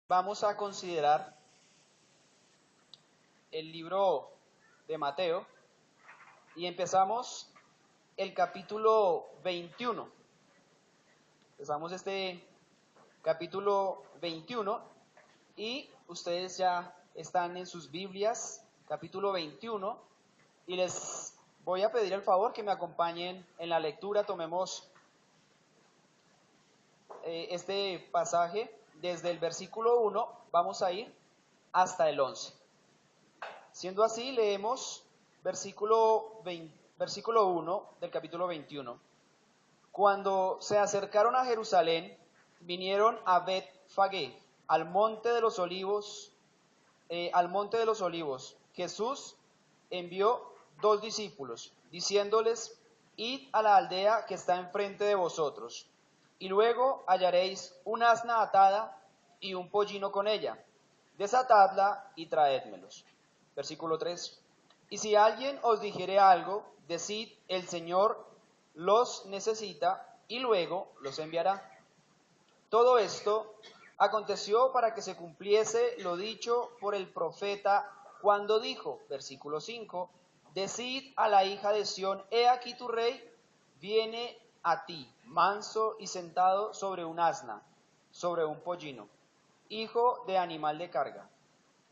Vamos a considerar el libro de Mateo y empezamos el capítulo 21. Empezamos este capítulo 21 y ustedes ya están en sus Biblias, capítulo 21, y les voy a pedir el favor que me acompañen en la lectura. Tomemos este pasaje desde el versículo 1, vamos a ir hasta el 11. Siendo así, leemos versículo 1 del capítulo 21. Cuando se acercaron a Jerusalén, vinieron a Bet-Fagé, al monte de los olivos. Jesús envió 2 discípulos, diciéndoles: id a la aldea que está enfrente de vosotros, y luego hallaréis un asna atada y un pollino con ella. Desatadla y traédmelos. Versículo 3. Y si alguien os dijere algo, decid: el Señor los necesita, y luego los enviará. Todo esto aconteció para que se cumpliese lo dicho por el profeta, cuando dijo, versículo 5, decid a la hija de Sión: he aquí tu rey viene a ti, manso y sentado sobre un asna, sobre un pollino, hijo de animal de carga.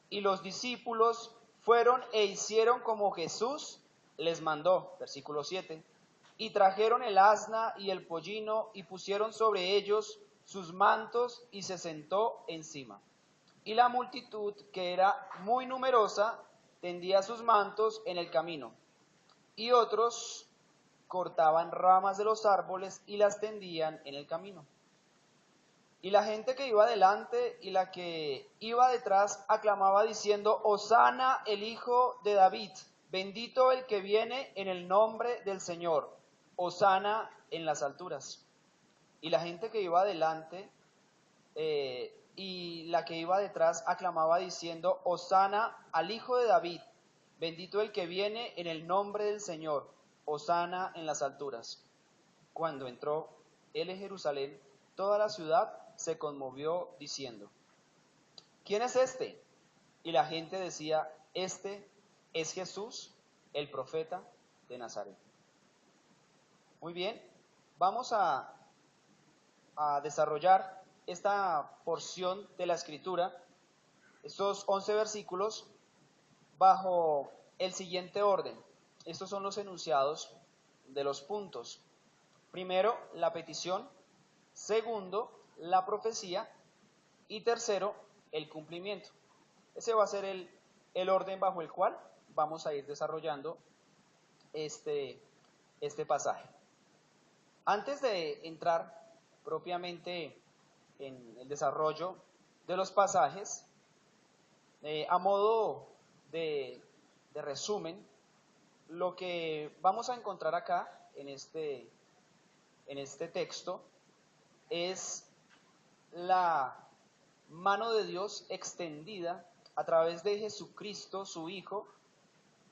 Y los discípulos fueron e hicieron como Jesús les mandó, versículo 7, y trajeron el asna y el pollino y pusieron sobre ellos sus mantos, y se sentó encima. Y la multitud, que era muy numerosa, tendía sus mantos en el camino, y otros cortaban ramas de los árboles y las tendían en el camino. Y la gente que iba delante y la que iba detrás aclamaba diciendo: Hosana, el hijo de David, bendito el que viene en el nombre del Señor, Hosana en las alturas. Y la gente que iba delante y la que iba detrás aclamaba diciendo: Hosana al hijo de David, bendito el que viene en el nombre del Señor, Hosana en las alturas. Cuando entró él en Jerusalén, toda la ciudad se conmovió diciendo: ¿quién es este? Y la gente decía: este es Jesús, el profeta de Nazaret. Muy bien, vamos a desarrollar esta porción de la Escritura, estos 11 versículos, bajo el siguiente orden. Estos son los enunciados de los puntos. Primero, la petición. Segundo, la profecía. Y tercero, el cumplimiento. Ese va a ser el orden bajo el cual vamos a ir desarrollando este pasaje. Antes de entrar propiamente en el desarrollo de los pasajes, a modo de resumen, lo que vamos a encontrar acá en este texto es la mano de Dios extendida a través de Jesucristo, su Hijo,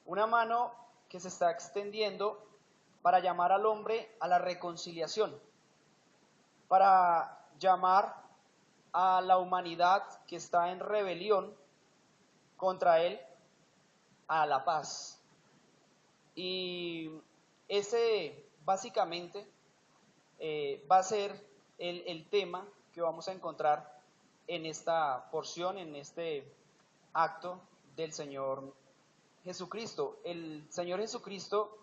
una mano que se está extendiendo para llamar al hombre a la reconciliación, para llamar a la humanidad que está en rebelión contra Él a la paz. Y ese básicamente va a ser el tema que vamos a encontrar en esta porción, en este acto del Señor Jesucristo. El Señor Jesucristo,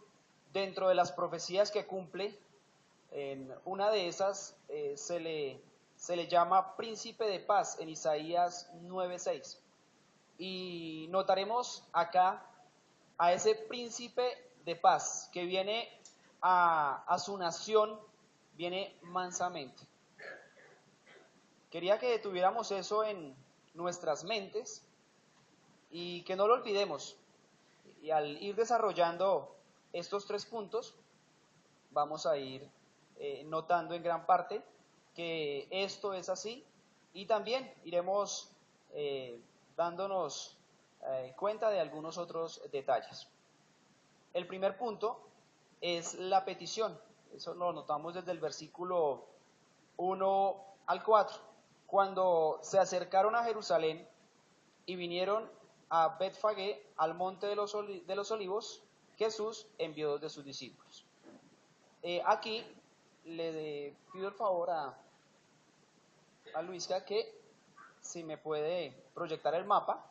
dentro de las profecías que cumple, en una de esas se le llama príncipe de paz en Isaías 9:6. Y notaremos acá a ese príncipe de paz que viene a su nación, viene mansamente. Quería que tuviéramos eso en nuestras mentes y que no lo olvidemos. Y al ir desarrollando estos 3 puntos, vamos a ir notando en gran parte que esto es así, y también iremos dándonos cuenta de algunos otros detalles. El primer punto es la petición. Eso lo notamos desde el versículo 1 al 4. Cuando se acercaron a Jerusalén y vinieron a Betfagé, al monte de los olivos, Jesús envió 2 de sus discípulos. Aquí pido el favor a Luisca que si me puede proyectar el mapa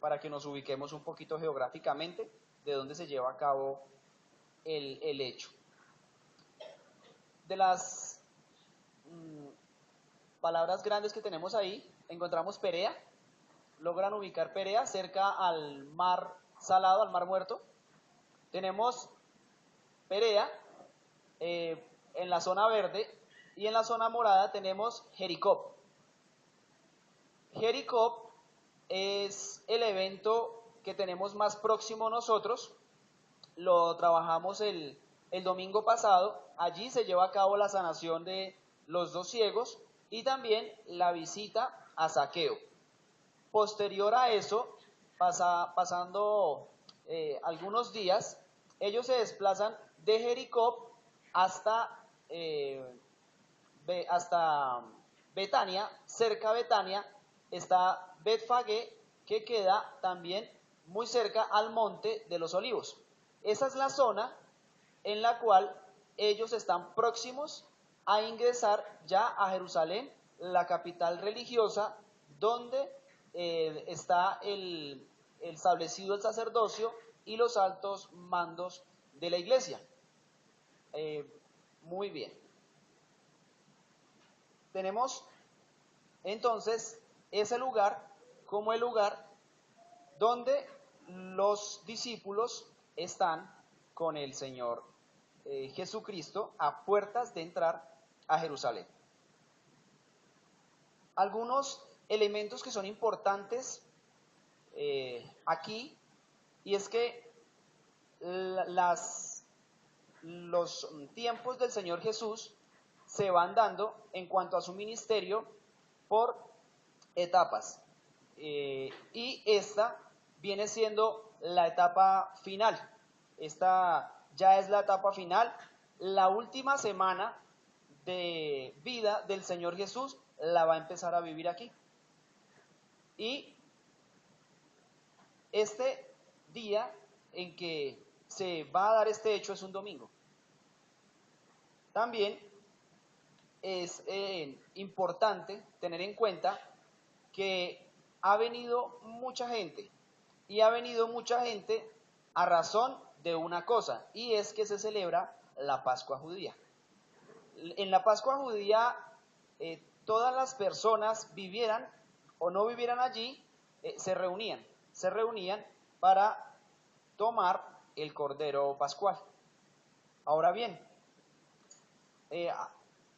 para que nos ubiquemos un poquito geográficamente de dónde se lleva a cabo el hecho. De las palabras grandes que tenemos ahí, encontramos Perea. Logran ubicar Perea cerca al mar Salado, al mar Muerto. Tenemos Perea en la zona verde, y en la zona morada tenemos Jericó. Jericó es el evento que tenemos más próximo nosotros. Lo trabajamos el domingo pasado. Allí se lleva a cabo la sanación de los 2 ciegos y también la visita a Zaqueo. Posterior a eso, pasando algunos días, ellos se desplazan de Jericó hasta Betania. Cerca de Betania está Betfagé, que queda también muy cerca al monte de los olivos. Esa es la zona en la cual ellos están próximos a ingresar ya a Jerusalén, la capital religiosa, donde está establecido el sacerdocio y los altos mandos de la iglesia. Muy bien. Tenemos entonces ese lugar como el lugar donde los discípulos están con el Señor Jesucristo a puertas de entrar a Jerusalén. Algunos elementos que son importantes aquí, y es que los tiempos del Señor Jesús se van dando en cuanto a su ministerio por etapas, y esta viene siendo la etapa final. Esta ya es la etapa final. La última semana de vida del Señor Jesús la va a empezar a vivir aquí. Y este día en que se va a dar este hecho es un domingo. También es importante tener en cuenta que ha venido mucha gente, y ha venido mucha gente a razón de una cosa, y es que se celebra la Pascua judía. En la Pascua judía, todas las personas, vivieran o no vivieran allí, se reunían para tomar el Cordero Pascual. Ahora bien,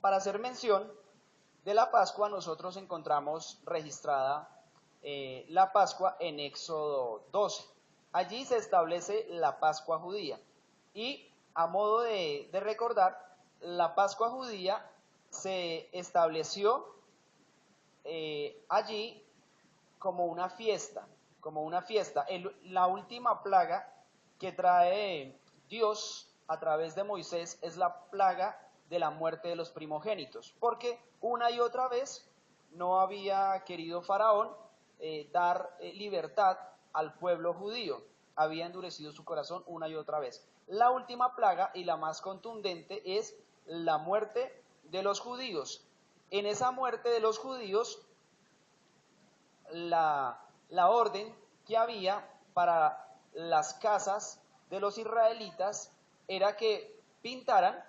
para hacer mención de la Pascua, nosotros encontramos registrada la Pascua en Éxodo 12. Allí se establece la Pascua judía. Y a modo de recordar, la Pascua judía se estableció allí como una fiesta. La última plaga que trae Dios a través de Moisés es la plaga de la muerte de los primogénitos, porque una y otra vez no había querido Faraón dar libertad al pueblo judío, había endurecido su corazón una y otra vez. La última plaga y la más contundente es la muerte de los judíos. En esa muerte de los judíos, la orden que había para las casas de los israelitas era que pintaran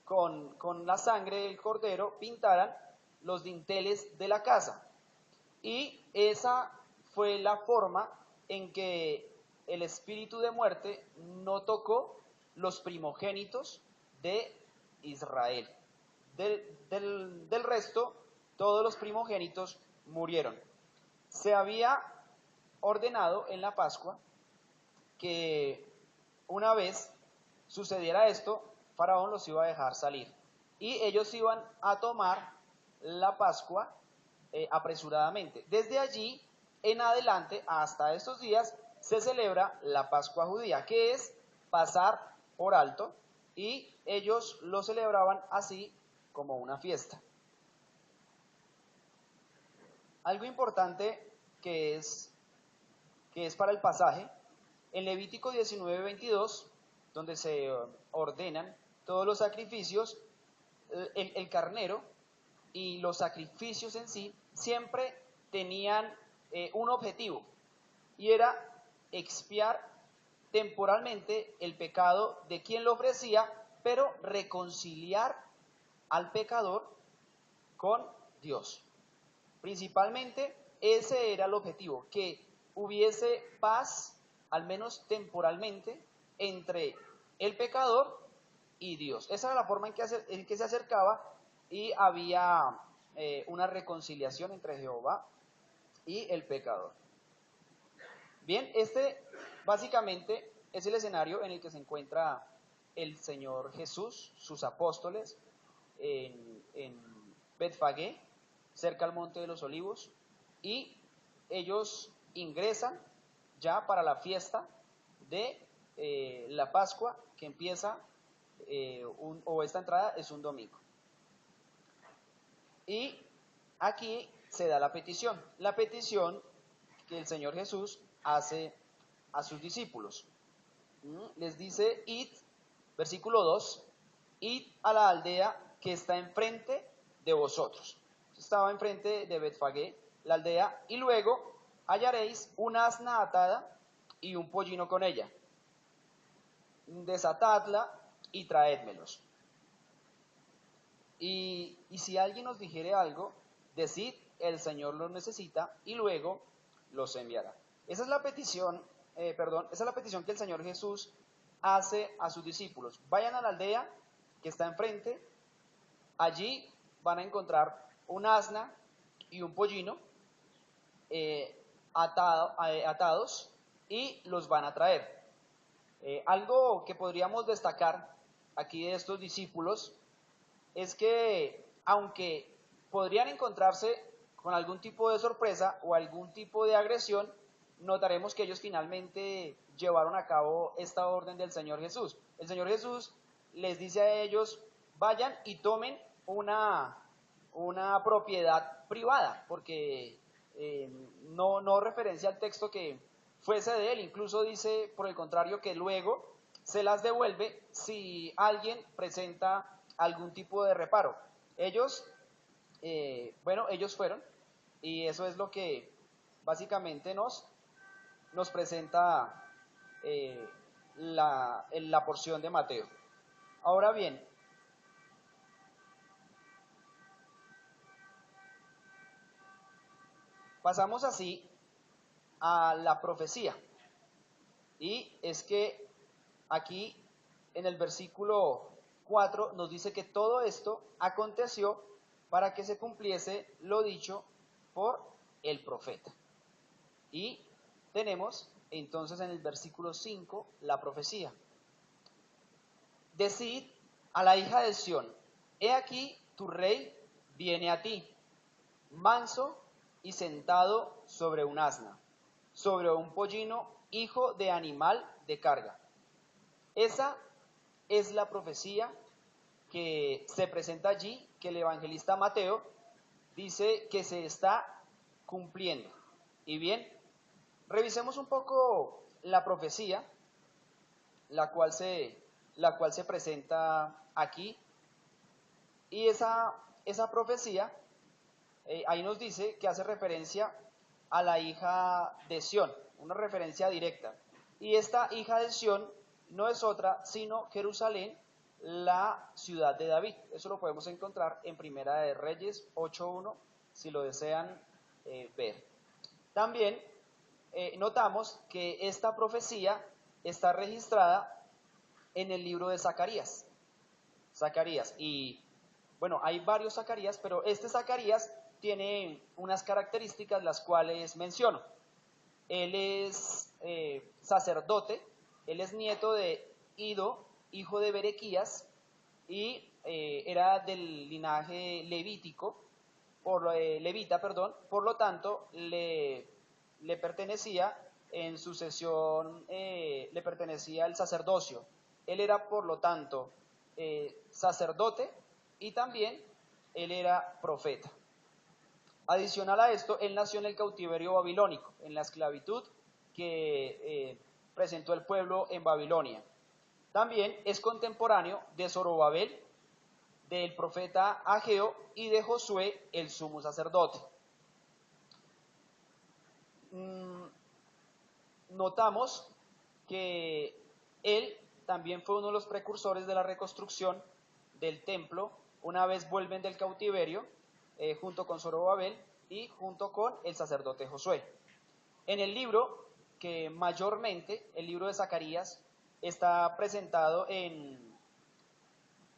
con la sangre del cordero, pintaran los dinteles de la casa. Y esa fue la forma en que el espíritu de muerte no tocó los primogénitos de Israel. Del resto, todos los primogénitos murieron. Se había ordenado en la Pascua que una vez sucediera esto, Faraón los iba a dejar salir y ellos iban a tomar la Pascua apresuradamente. Desde allí en adelante, hasta estos días, se celebra la Pascua judía, que es pasar por alto, y ellos lo celebraban así como una fiesta. Algo importante que es para el pasaje, en Levítico 19:22, donde se ordenan todos los sacrificios, el carnero y los sacrificios en sí siempre tenían un objetivo, y era expiar temporalmente el pecado de quien lo ofrecía, pero reconciliar al pecador con Dios. Principalmente ese era el objetivo, que hubiese paz, al menos temporalmente, entre el pecador y Dios. Esa era la forma en que se acercaba, y había una reconciliación entre Jehová y el pecador. Bien, este básicamente es el escenario en el que se encuentra el Señor Jesús, sus apóstoles, en Betfagé, cerca al Monte de los Olivos, y ellos ingresan ya para la fiesta de la Pascua, que empieza, o esta entrada es un domingo. Y aquí se da la petición que el Señor Jesús hace a sus discípulos. Les dice: id, versículo 2, id a la aldea que está enfrente de vosotros. Estaba enfrente de Betfagé, la aldea, y luego hallaréis una asna atada y un pollino con ella. Desatadla y traédmelos. Y si alguien os dijere algo, decid: el Señor los necesita, y luego los enviará. Esa es la petición, esa es la petición que el Señor Jesús hace a sus discípulos. Vayan a la aldea que está enfrente, allí van a encontrar un asna y un pollino atados, y los van a traer. Algo que podríamos destacar aquí de estos discípulos es que, aunque podrían encontrarse con algún tipo de sorpresa o algún tipo de agresión, notaremos que ellos finalmente llevaron a cabo esta orden del Señor Jesús. El Señor Jesús les dice a ellos: vayan y tomen una propiedad privada, porque no referencia al texto que fuese de él. Incluso dice, por el contrario, que luego se las devuelve si alguien presenta algún tipo de reparo. Ellos fueron, y eso es lo que básicamente nos presenta la porción de Mateo. Ahora bien, pasamos así a la profecía, y es que aquí en el versículo 4 nos dice que todo esto aconteció para que se cumpliese lo dicho por el profeta. Y tenemos entonces en el versículo 5 la profecía. Decid a la hija de Sión: he aquí tu rey viene a ti, manso y sentado sobre un asna, sobre un pollino, hijo de animal de carga. Esa es la profecía que se presenta allí, que el evangelista Mateo dice que se está cumpliendo. Y bien, revisemos un poco la profecía, la cual se presenta aquí. Y esa profecía, ahí nos dice que hace referencia a la hija de Sión, una referencia directa. Y esta hija de Sión no es otra sino Jerusalén, la ciudad de David. Eso lo podemos encontrar en Primera de Reyes 8:1, si lo desean ver. También notamos que esta profecía está registrada en el libro de Zacarías. Y bueno, hay varios Zacarías, pero este Zacarías tiene unas características las cuales menciono. Él es sacerdote, él es nieto de Ido, hijo de Berequías, y era del linaje levita, por lo tanto le pertenecía en sucesión, le pertenecía el sacerdocio. Él era, por lo tanto, sacerdote, y también él era profeta. Adicional a esto, él nació en el cautiverio babilónico, en la esclavitud que presentó el pueblo en Babilonia. También es contemporáneo de Zorobabel, del profeta Ageo y de Josué, el sumo sacerdote. Notamos que él también fue uno de los precursores de la reconstrucción del templo una vez vuelven del cautiverio, junto con Zorobabel y junto con el sacerdote Josué. En el libro, que mayormente, el libro de Zacarías, está presentado en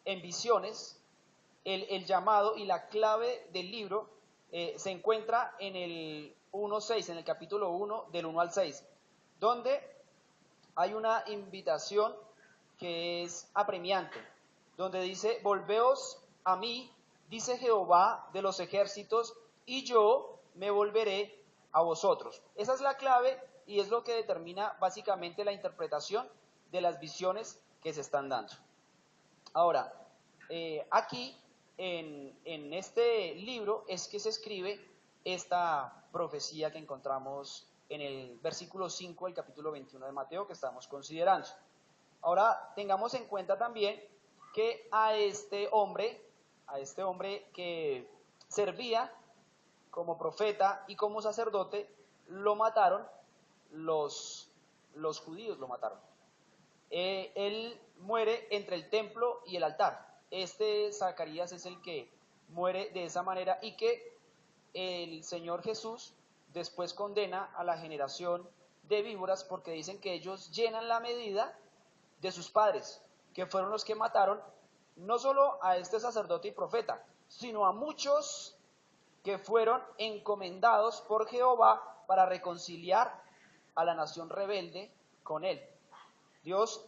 visiones, el llamado y la clave del libro se encuentra en el 1.6, en el capítulo 1, del 1 al 6, donde hay una invitación que es apremiante, donde dice: volveos a mí, dice Jehová de los ejércitos, y yo me volveré a vosotros. Esa es la clave y es lo que determina básicamente la interpretación de las visiones que se están dando. Ahora, aquí en este libro es que se escribe esta profecía que encontramos en el versículo 5 del capítulo 21 de Mateo que estamos considerando. Ahora, tengamos en cuenta también que a este hombre que servía como profeta y como sacerdote, lo mataron, los judíos lo mataron. Él muere entre el templo y el altar. Este Zacarías es el que muere de esa manera y que el Señor Jesús después condena a la generación de víboras porque dicen que ellos llenan la medida de sus padres, que fueron los que mataron no solo a este sacerdote y profeta, sino a muchos que fueron encomendados por Jehová para reconciliar a la nación rebelde con él. Dios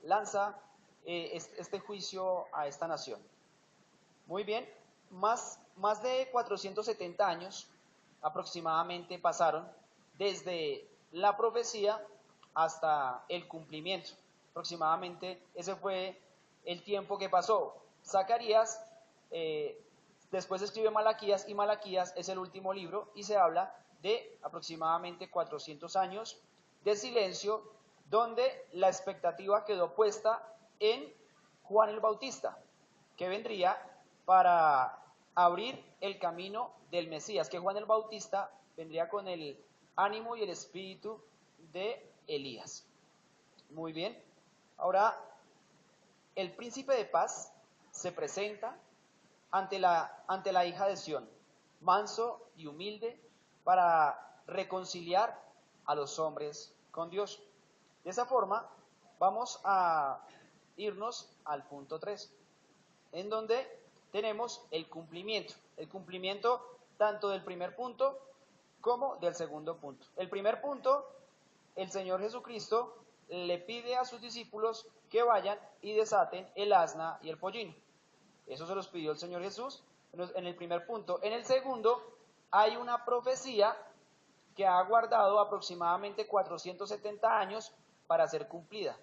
lanza este juicio a esta nación. Muy bien, más de 470 años aproximadamente pasaron desde la profecía hasta el cumplimiento. Aproximadamente ese fue el tiempo que pasó. Zacarías, después escribe Malaquías, y Malaquías es el último libro, y se habla de aproximadamente 400 años de silencio, donde la expectativa quedó puesta en Juan el Bautista, que vendría para abrir el camino del Mesías, que Juan el Bautista vendría con el ánimo y el espíritu de Elías. Muy bien, ahora el príncipe de paz se presenta ante la hija de Sión, manso y humilde, para reconciliar a los hombres con Dios. De esa forma, vamos a irnos al punto 3, en donde tenemos el cumplimiento tanto del primer punto como del segundo punto. El primer punto, el Señor Jesucristo le pide a sus discípulos que vayan y desaten el asna y el pollino. Eso se los pidió el Señor Jesús en el primer punto. En el segundo, hay una profecía que ha guardado aproximadamente 470 años para ser cumplida.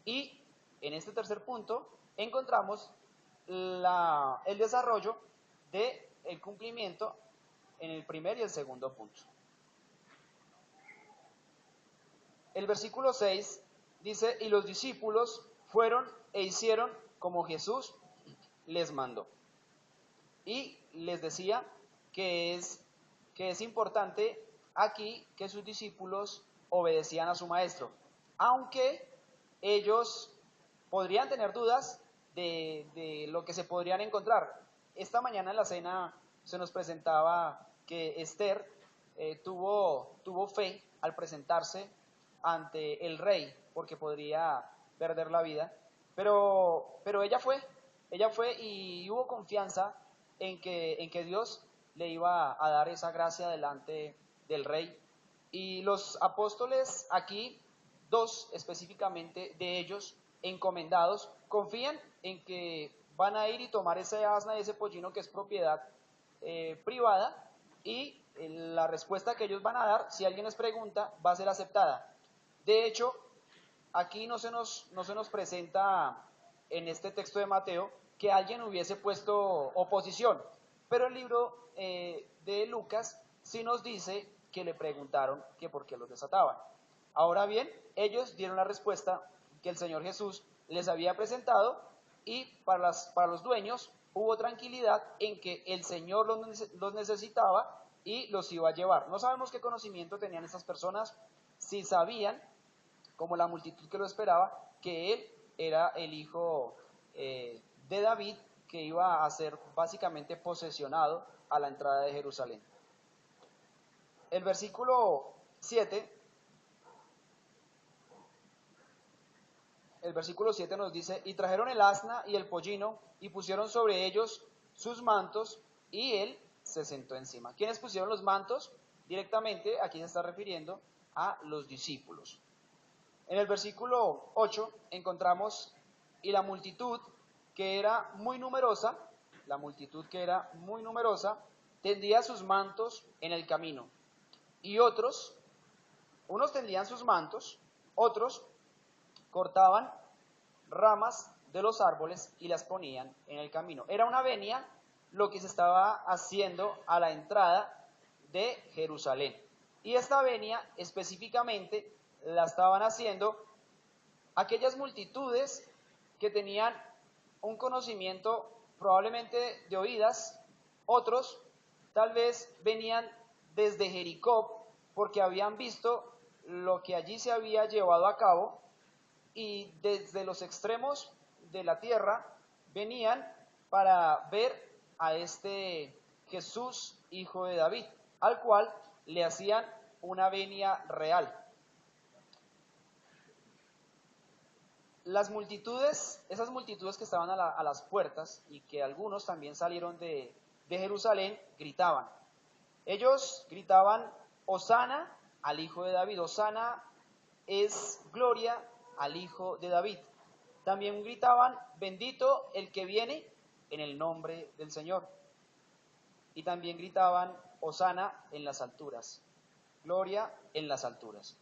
Y en este tercer punto encontramos el desarrollo del cumplimiento en el primer y el segundo punto. El versículo 6 dice: y los discípulos fueron e hicieron como Jesús les mandó. Y les decía que es importante aquí que sus discípulos obedecían a su maestro, aunque ellos podrían tener dudas de lo que se podrían encontrar. Esta mañana en la cena se nos presentaba que Esther tuvo fe al presentarse ante el rey, porque podría perder la vida, pero ella fue y hubo confianza en que Dios le iba a dar esa gracia delante del rey. Y los apóstoles aquí, dos específicamente de ellos, encomendados, confían en que van a ir y tomar ese asna y ese pollino que es propiedad privada, y la respuesta que ellos van a dar, si alguien les pregunta, va a ser aceptada. De hecho, aquí no se nos presenta en este texto de Mateo que alguien hubiese puesto oposición. Pero el libro de Lucas sí nos dice que le preguntaron que por qué los desataban. Ahora bien, ellos dieron la respuesta que el Señor Jesús les había presentado y para los dueños hubo tranquilidad en que el Señor los necesitaba y los iba a llevar. No sabemos qué conocimiento tenían estas personas, si sabían, como la multitud que lo esperaba, que él era el hijo de David, que iba a ser básicamente posesionado a la entrada de Jerusalén. El versículo 7, nos dice, y trajeron el asna y el pollino, y pusieron sobre ellos sus mantos, y él se sentó encima. ¿Quiénes pusieron los mantos? Directamente, aquí se está refiriendo a los discípulos. En el versículo 8 encontramos, y la multitud que era muy numerosa, tendía sus mantos en el camino. Y unos tendían sus mantos, otros cortaban ramas de los árboles y las ponían en el camino. Era una venia lo que se estaba haciendo a la entrada de Jerusalén. Y esta venia específicamente la estaban haciendo aquellas multitudes que tenían un conocimiento probablemente de oídas, otros tal vez venían desde Jericó porque habían visto lo que allí se había llevado a cabo y desde los extremos de la tierra venían para ver a este Jesús, hijo de David, al cual le hacían una venia real. Las multitudes, esas multitudes que estaban a las puertas y que algunos también salieron de Jerusalén, gritaban. Ellos gritaban, Hosana al hijo de David. Hosana es gloria al hijo de David. También gritaban, bendito el que viene en el nombre del Señor. Y también gritaban, Hosana en las alturas, gloria en las alturas.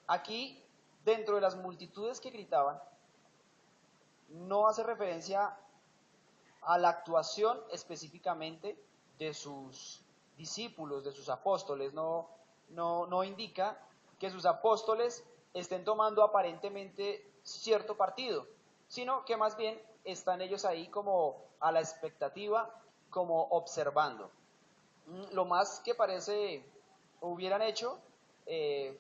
Aquí, dentro de las multitudes que gritaban, no hace referencia a la actuación específicamente de sus discípulos, de sus apóstoles. No indica que sus apóstoles estén tomando aparentemente cierto partido, sino que más bien están ellos ahí como a la expectativa, como observando. Lo más que parece hubieran hecho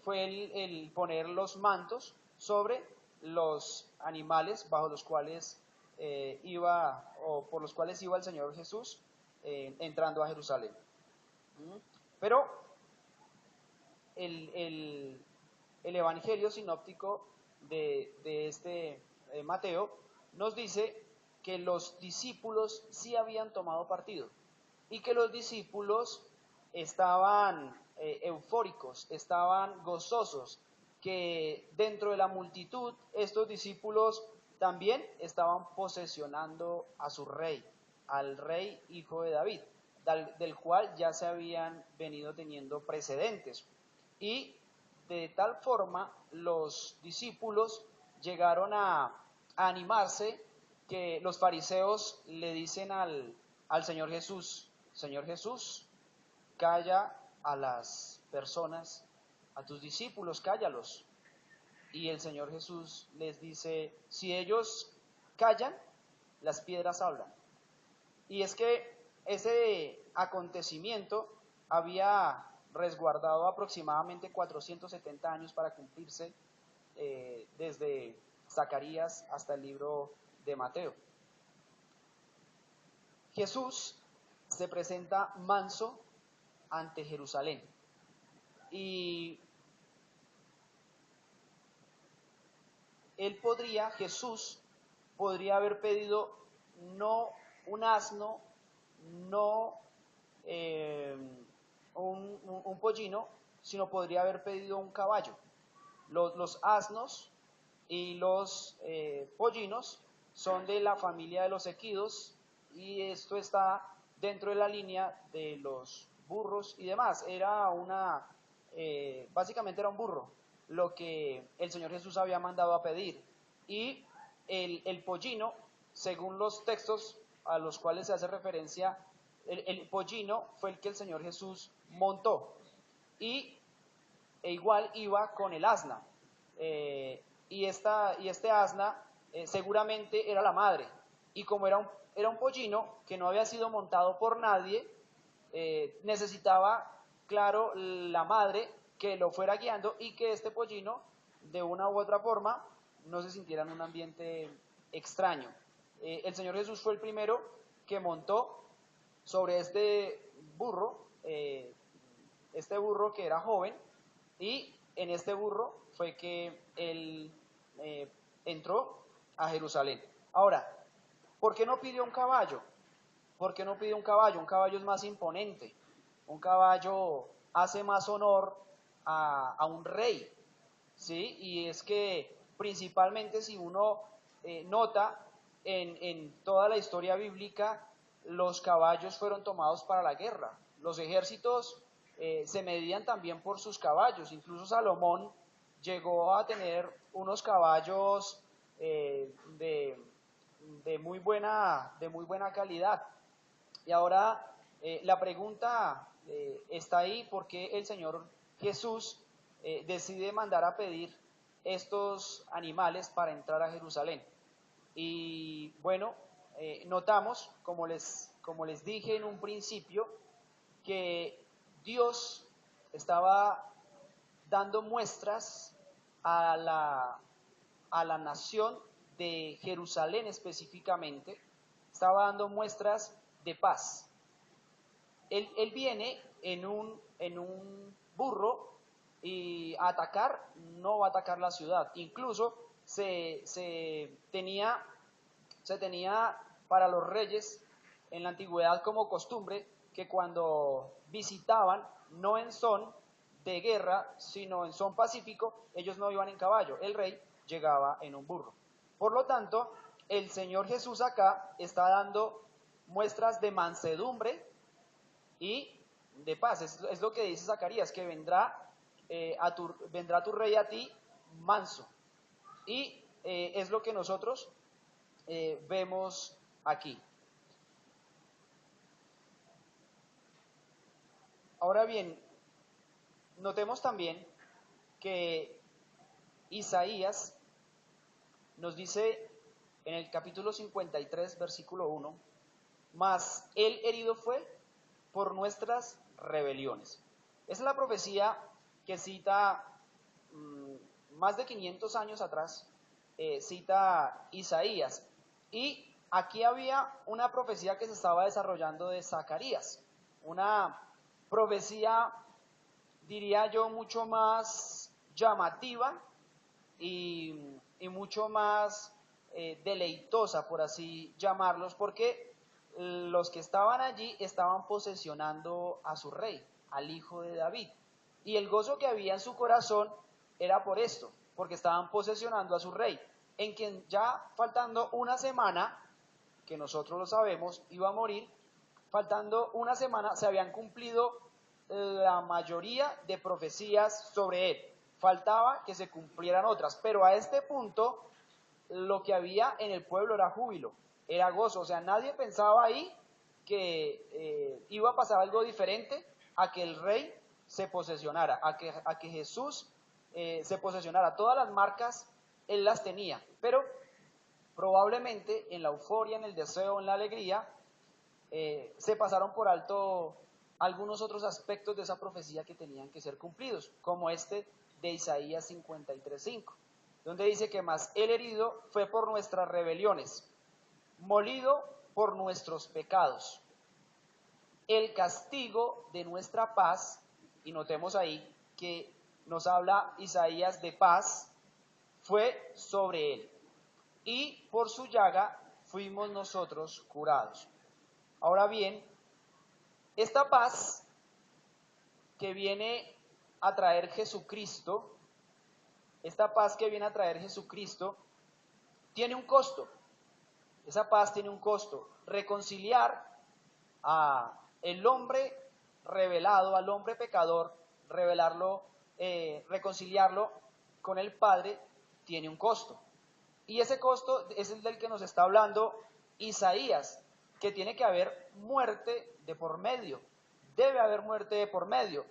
fue el poner los mantos sobre los animales bajo los cuales iba, o por los cuales iba el Señor Jesús entrando a Jerusalén. Pero el Evangelio sinóptico de este Mateo nos dice que los discípulos sí habían tomado partido y que los discípulos estaban eufóricos, estaban gozosos, que dentro de la multitud estos discípulos también estaban posesionando a su rey, al rey hijo de David, del cual ya se habían venido teniendo precedentes. Y de tal forma los discípulos llegaron a animarse que los fariseos le dicen al Señor Jesús, Señor Jesús, calla a las personas, a tus discípulos, cállalos. Y el Señor Jesús les dice, si ellos callan, las piedras hablan. Y es que ese acontecimiento había resguardado aproximadamente 470 años para cumplirse desde Zacarías hasta el libro de Mateo. Jesús se presenta manso ante Jerusalén y Jesús podría haber pedido no un asno, no un pollino, sino podría haber pedido un caballo. Los asnos y los pollinos son de la familia de los equidos y esto está dentro de la línea de los burros y demás. Básicamente era un burro lo que el Señor Jesús había mandado a pedir. Y el pollino según los textos a los cuales se hace referencia, el pollino fue el que el Señor Jesús montó, e igual iba con el asna, y este asna seguramente era la madre, y como era un pollino que no había sido montado por nadie, necesitaba, claro, la madre que lo fuera guiando y que este pollino, de una u otra forma, no se sintiera en un ambiente extraño. El Señor Jesús fue el primero que montó sobre este burro que era joven, y en este burro fue que él entró a Jerusalén. Ahora, ¿por qué no pidió un caballo? ¿Por qué no pidió un caballo? Un caballo es más imponente. Un caballo hace más honor a un rey, ¿sí? Y es que principalmente si uno nota en toda la historia bíblica, los caballos fueron tomados para la guerra. Los ejércitos se medían también por sus caballos. Incluso Salomón llegó a tener unos caballos de muy buena calidad. Y ahora la pregunta está ahí: ¿por qué el Señor Jesús decide mandar a pedir estos animales para entrar a Jerusalén? Y bueno, notamos, como les dije en un principio, que Dios estaba dando muestras a la nación de Jerusalén específicamente, estaba dando muestras de paz. Él viene en un burro, y a atacar no va a atacar la ciudad. Incluso se tenía para los reyes en la antigüedad como costumbre que cuando visitaban, no en son de guerra, sino en son pacífico, ellos no iban en caballo, el rey llegaba en un burro. Por lo tanto, el Señor Jesús acá está dando muestras de mansedumbre y de paz. Es lo que dice Zacarías, que vendrá tu rey a ti manso. Y es lo que nosotros vemos aquí. Ahora bien, notemos también que Isaías nos dice en el capítulo 53, versículo 1, mas él herido fue por nuestras rebeliones. Esa es la profecía que cita más de 500 años atrás, cita Isaías. Y aquí había una profecía que se estaba desarrollando de Zacarías, una profecía, diría yo, mucho más llamativa y mucho más deleitosa, por así llamarlos, porque los que estaban allí estaban posesionando a su rey, al hijo de David. Y el gozo que había en su corazón era por esto, porque estaban posesionando a su rey, en quien ya faltando una semana, que nosotros lo sabemos, iba a morir. Faltando una semana se habían cumplido la mayoría de profecías sobre él. Faltaba que se cumplieran otras, pero a este punto lo que había en el pueblo era júbilo, era gozo. O sea, nadie pensaba ahí que iba a pasar algo diferente a que el rey se posesionara, a que Jesús se posesionara. Todas las marcas él las tenía, pero probablemente en la euforia, en el deseo, en la alegría, se pasaron por alto algunos otros aspectos de esa profecía que tenían que ser cumplidos, como este de Isaías 53:5, donde dice que más el herido fue por nuestras rebeliones, molido por nuestros pecados. El castigo de nuestra paz, y notemos ahí que nos habla Isaías de paz, fue sobre él, y por su llaga fuimos nosotros curados. Ahora bien, esta paz que viene a traer Jesucristo, tiene un costo. Esa paz tiene un costo. Reconciliar a el hombre revelado, al hombre pecador, reconciliarlo con el Padre, tiene un costo. Y ese costo es el del que nos está hablando Isaías, que tiene que haber muerte de por medio. Debe haber muerte de por medio.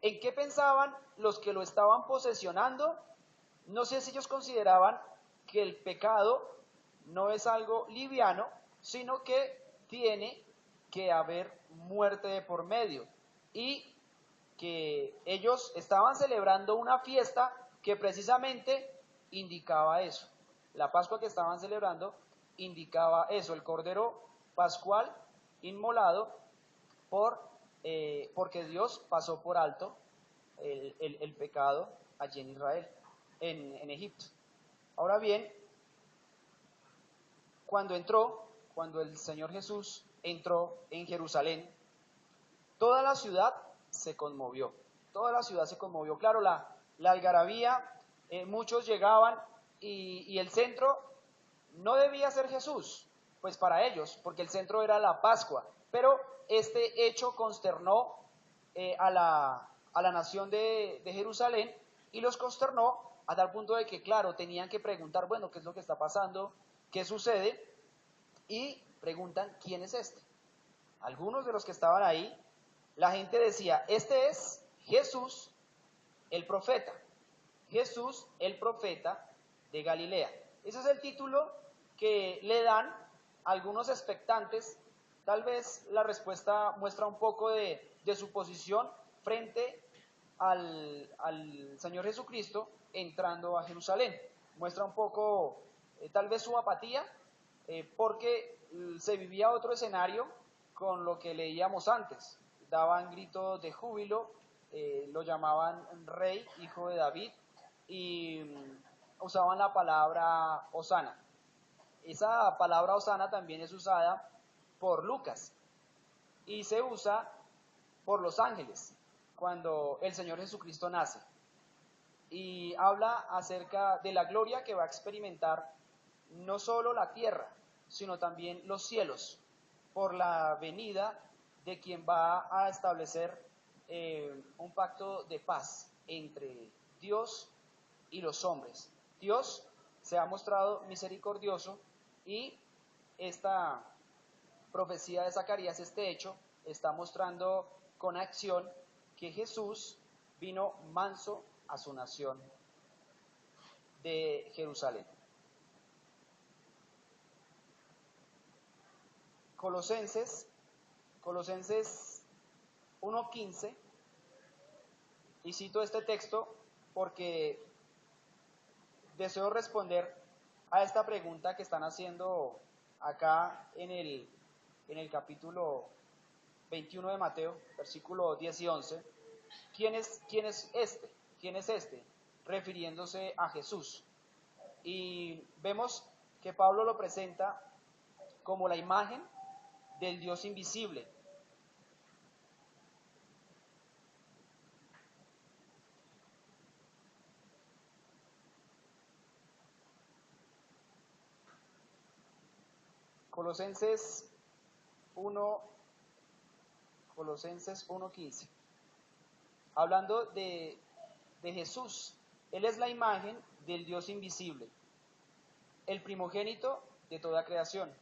¿En qué pensaban los que lo estaban posesionando? No sé si ellos consideraban que el pecado no es algo liviano, sino que tiene que haber muerte de por medio. Y que ellos estaban celebrando una fiesta que precisamente indicaba eso. La Pascua que estaban celebrando indicaba eso, el Cordero Pascual inmolado porque Dios pasó por alto el pecado allí en Israel, en Egipto. Ahora bien, cuando el Señor Jesús entró en Jerusalén, toda la ciudad se conmovió. Toda la ciudad se conmovió. Claro, la algarabía, muchos llegaban y el centro no debía ser Jesús, pues para ellos, porque el centro era la Pascua. Pero este hecho consternó a la nación de Jerusalén y los consternó a tal punto de que, claro, tenían que preguntar, bueno, ¿qué es lo que está pasando? ¿Qué sucede? Y preguntan, ¿quién es este? Algunos de los que estaban ahí, la gente decía, este es Jesús el profeta. Jesús el profeta de Galilea. Ese es el título que le dan algunos expectantes. Tal vez la respuesta muestra un poco de su posición frente al Señor Jesucristo entrando a Jerusalén. Muestra un poco tal vez su apatía, porque se vivía otro escenario con lo que leíamos antes. Daban gritos de júbilo, lo llamaban rey, hijo de David, y usaban la palabra Hosana. Esa palabra Hosana también es usada por Lucas y se usa por los ángeles cuando el Señor Jesucristo nace. Y habla acerca de la gloria que va a experimentar no solo la tierra, sino también los cielos, por la venida de quien va a establecer un pacto de paz entre Dios y los hombres. Dios se ha mostrado misericordioso y esta profecía de Zacarías, este hecho, está mostrando con acción que Jesús vino manso a su nación de Jerusalén. Colosenses 1:15, y cito este texto porque deseo responder a esta pregunta que están haciendo acá en el capítulo 21 de Mateo, versículo 10 y 11. ¿Quién es este? ¿Quién es este? Refiriéndose a Jesús. Y vemos que Pablo lo presenta como la imagen del Dios invisible. Colosenses 1:15. Hablando de Jesús, Él es la imagen del Dios invisible, el primogénito de toda creación,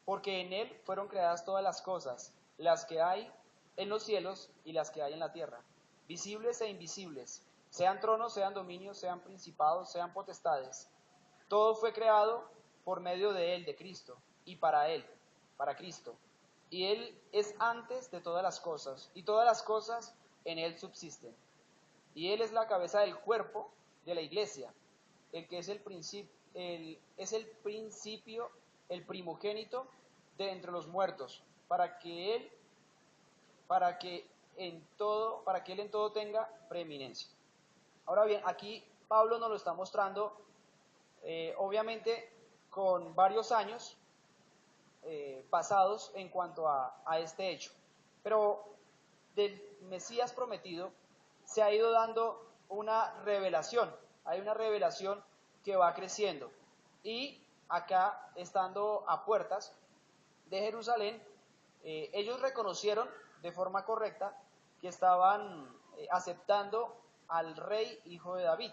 porque en Él fueron creadas todas las cosas, las que hay en los cielos y las que hay en la tierra, visibles e invisibles, sean tronos, sean dominios, sean principados, sean potestades. Todo fue creado por medio de Él, de Cristo, y para Él, para Cristo. Y Él es antes de todas las cosas, y todas las cosas en Él subsisten. Y Él es la cabeza del cuerpo de la iglesia, el que es el principio, el primogénito de entre los muertos, para que Él en todo tenga preeminencia. Ahora bien, aquí Pablo nos lo está mostrando, obviamente con varios años pasados en cuanto a este hecho, pero del Mesías prometido se ha ido dando una revelación, hay una revelación que va creciendo, y acá, estando a puertas de Jerusalén, ellos reconocieron de forma correcta que estaban aceptando al rey hijo de David,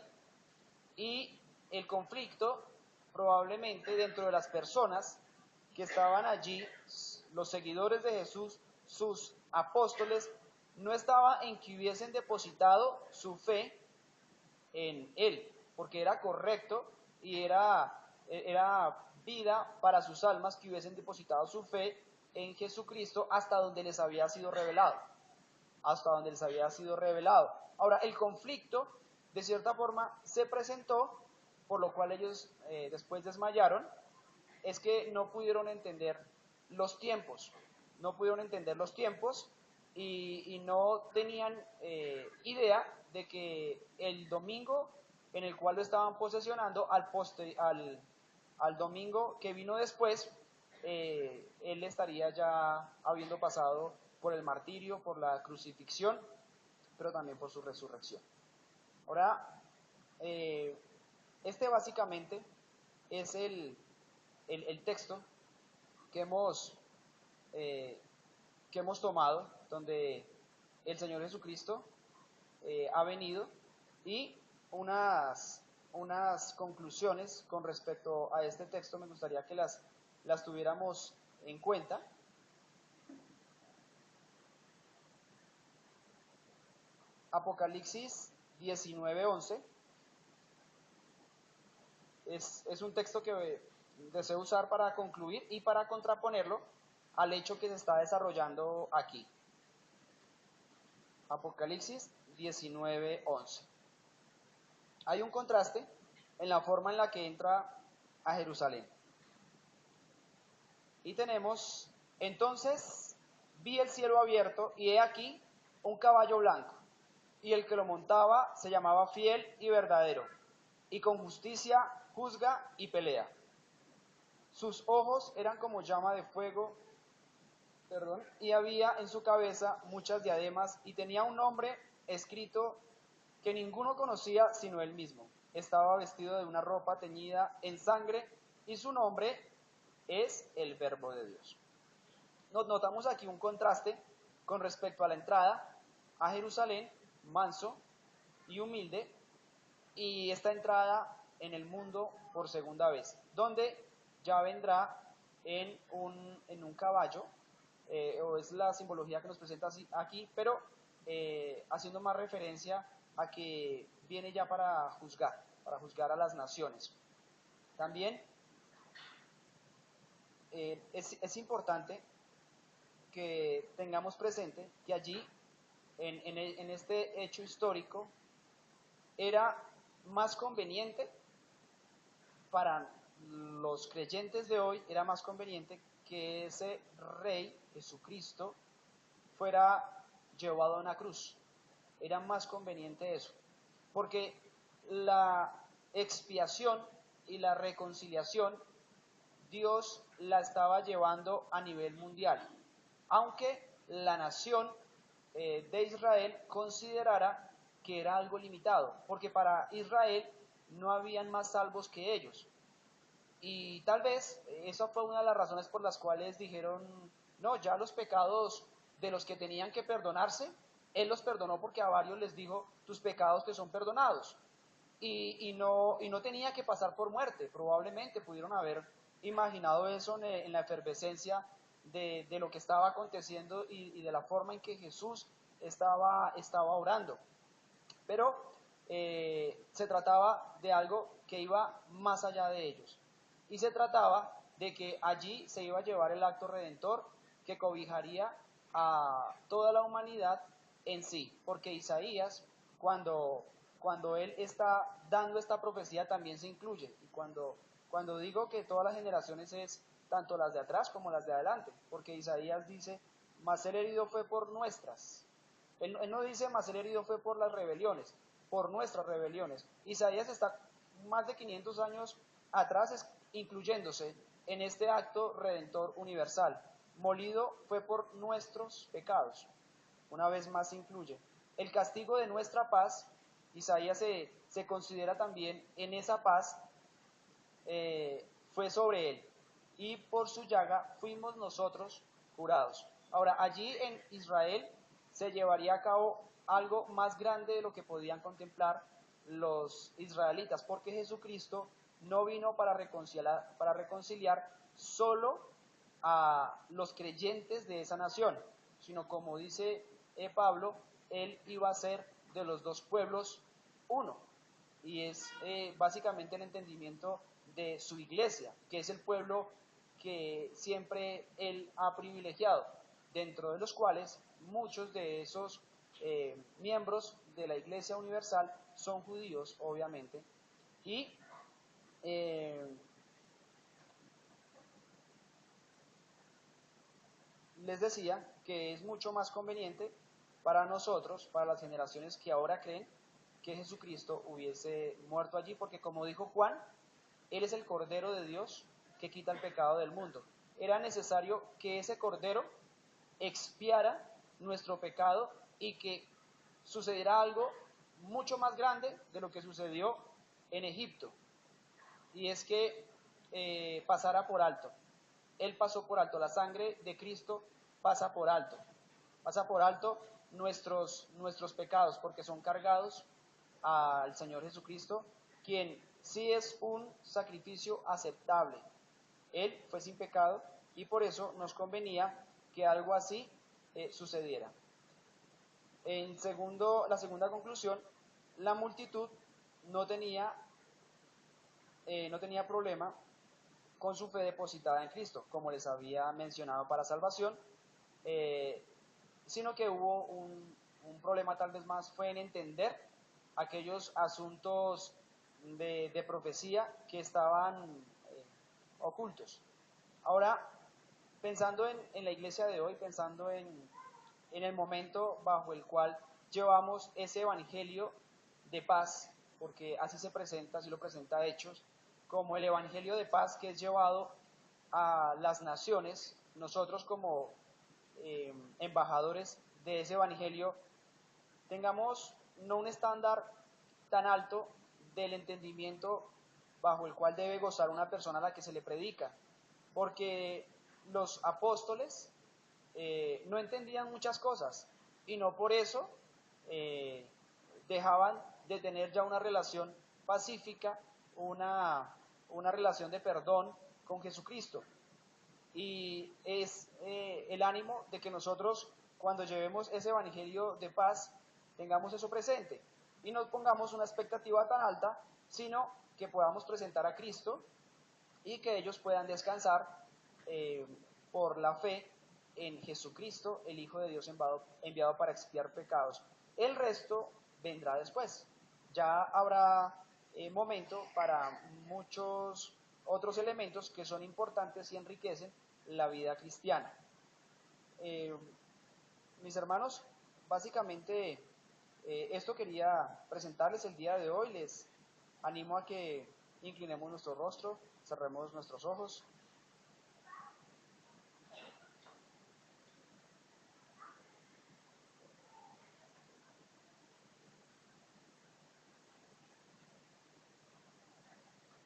y el conflicto probablemente dentro de las personas que estaban allí, los seguidores de Jesús, sus apóstoles, no estaba en que hubiesen depositado su fe en Él, porque era correcto y era vida para sus almas que hubiesen depositado su fe en Jesucristo hasta donde les había sido revelado. Hasta donde les había sido revelado. Ahora, el conflicto, de cierta forma, se presentó, por lo cual ellos después desmayaron, es que no pudieron entender los tiempos. No pudieron entender los tiempos y no tenían idea de que el domingo en el cual lo estaban posesionando, al domingo que vino después, él estaría ya habiendo pasado por el martirio, por la crucifixión, pero también por su resurrección. Ahora, este básicamente es el texto que hemos tomado, donde el Señor Jesucristo ha venido, y unas conclusiones con respecto a este texto me gustaría que las tuviéramos en cuenta. Apocalipsis 19:11 es un texto que deseo usar para concluir y para contraponerlo al hecho que se está desarrollando aquí. Apocalipsis 19:11. Hay un contraste en la forma en la que entra a Jerusalén. Y tenemos, entonces vi el cielo abierto y he aquí un caballo blanco, y el que lo montaba se llamaba Fiel y Verdadero, y con justicia juzga y pelea. Sus ojos eran como llama de fuego, y había en su cabeza muchas diademas, y tenía un nombre escrito que ninguno conocía sino él mismo. Estaba vestido de una ropa teñida en sangre, y su nombre es el Verbo de Dios. Nos notamos aquí un contraste con respecto a la entrada a Jerusalén, manso y humilde, y esta entrada en el mundo por segunda vez, donde ya vendrá en un caballo, o es la simbología que nos presenta aquí, pero haciendo más referencia a que viene ya para juzgar a las naciones. También es importante que tengamos presente que allí, en este hecho histórico, era más conveniente para los creyentes de hoy, era más conveniente que ese rey, Jesucristo, fuera llevado a una cruz. Era más conveniente eso, porque la expiación y la reconciliación Dios la estaba llevando a nivel mundial, aunque la nación de Israel considerara que era algo limitado, porque para Israel no habían más salvos que ellos. Y tal vez esa fue una de las razones por las cuales dijeron, no, ya los pecados de los que tenían que perdonarse, Él los perdonó porque a varios les dijo, tus pecados te son perdonados. Y no tenía que pasar por muerte. Probablemente pudieron haber imaginado eso en la efervescencia de lo que estaba aconteciendo y de la forma en que Jesús estaba orando. Pero se trataba de algo que iba más allá de ellos. Y se trataba de que allí se iba a llevar el acto redentor que cobijaría a toda la humanidad en sí. Porque Isaías, cuando él está dando esta profecía, también se incluye. Y cuando digo que todas las generaciones es tanto las de atrás como las de adelante. Porque Isaías dice, mas el herido fue por nuestras. Él no dice, mas el herido fue por las rebeliones, por nuestras rebeliones. Isaías está más de 500 años atrás incluyéndose en este acto redentor universal. Molido fue por nuestros pecados. Una vez más se incluye. El castigo de nuestra paz, Isaías se considera también en esa paz, fue sobre él. Y por su llaga fuimos nosotros curados. Ahora, allí en Israel se llevaría a cabo algo más grande de lo que podían contemplar los israelitas, porque Jesucristo no vino para reconciliar solo a los creyentes de esa nación, sino como dice Pablo, él iba a ser de los dos pueblos uno. Y es básicamente el entendimiento de su iglesia, que es el pueblo que siempre él ha privilegiado, dentro de los cuales muchos de esos miembros de la Iglesia Universal son judíos, obviamente, y les decía que es mucho más conveniente para nosotros, para las generaciones que ahora creen, que Jesucristo hubiese muerto allí, porque como dijo Juan, Él es el Cordero de Dios que quita el pecado del mundo. Era necesario que ese Cordero expiara nuestro pecado y que sucediera algo mucho más grande de lo que sucedió en Egipto. Y es que pasara por alto. Él pasó por alto, la sangre de Cristo pasa por alto nuestros pecados, porque son cargados al Señor Jesucristo, quien sí es un sacrificio aceptable. Él fue sin pecado y por eso nos convenía que algo así sucediera. La segunda conclusión, la multitud no tenía problema con su fe depositada en Cristo, como les había mencionado para salvación, sino que hubo un problema tal vez más, fue en entender aquellos asuntos de profecía que estaban ocultos. Ahora, pensando en la iglesia de hoy, pensando en el momento bajo el cual llevamos ese evangelio de paz, porque así se presenta, así lo presenta Hechos, como el evangelio de paz que es llevado a las naciones, nosotros como embajadores de ese evangelio, tengamos no un estándar tan alto del entendimiento bajo el cual debe gozar una persona a la que se le predica, porque los apóstoles no entendían muchas cosas y no por eso dejaban de tener ya una relación pacífica, una relación de perdón con Jesucristo. Y es el ánimo de que nosotros, cuando llevemos ese evangelio de paz, tengamos eso presente y no pongamos una expectativa tan alta, sino que podamos presentar a Cristo y que ellos puedan descansar por la fe en Jesucristo, el Hijo de Dios enviado para expiar pecados. El resto vendrá después. Ya habrá momento para muchos otros elementos que son importantes y enriquecen la vida cristiana. Mis hermanos, básicamente esto quería presentarles el día de hoy. Les animo a que inclinemos nuestro rostro, cerremos nuestros ojos.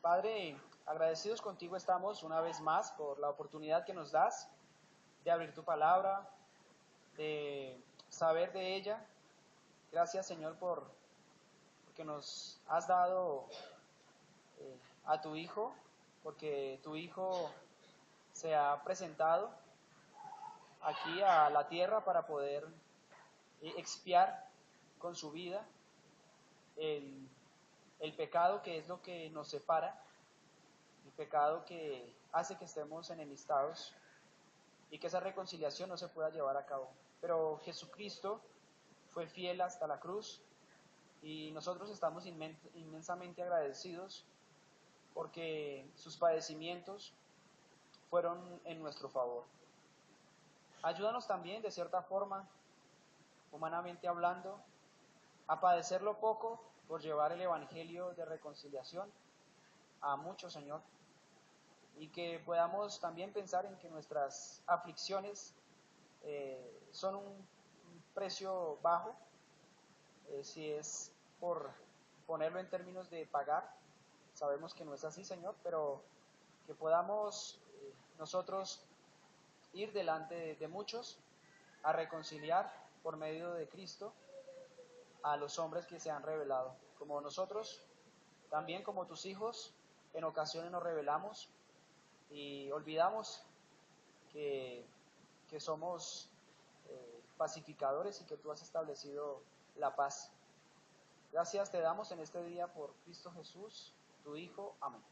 Padre, agradecidos contigo estamos una vez más por la oportunidad que nos das de abrir tu palabra, de saber de ella. Gracias, Señor, porque nos has dado a tu Hijo, porque tu Hijo se ha presentado aquí a la tierra para poder expiar con su vida el pecado, que es lo que nos separa, el pecado que hace que estemos enemistados y que esa reconciliación no se pueda llevar a cabo. Pero Jesucristo fue fiel hasta la cruz y nosotros estamos inmensamente agradecidos porque sus padecimientos fueron en nuestro favor. Ayúdanos también, de cierta forma, humanamente hablando, a padecer lo poco por llevar el evangelio de reconciliación a muchos, Señor, y que podamos también pensar en que nuestras aflicciones son un precio bajo, si es por ponerlo en términos de pagar. Sabemos que no es así, Señor, pero que podamos nosotros ir delante de muchos a reconciliar por medio de Cristo a los hombres que se han revelado, como nosotros, también como tus hijos, en ocasiones nos rebelamos y olvidamos que, que somos pacificadores y que tú has establecido la paz. Gracias te damos en este día por Cristo Jesús, tu Hijo. Amén.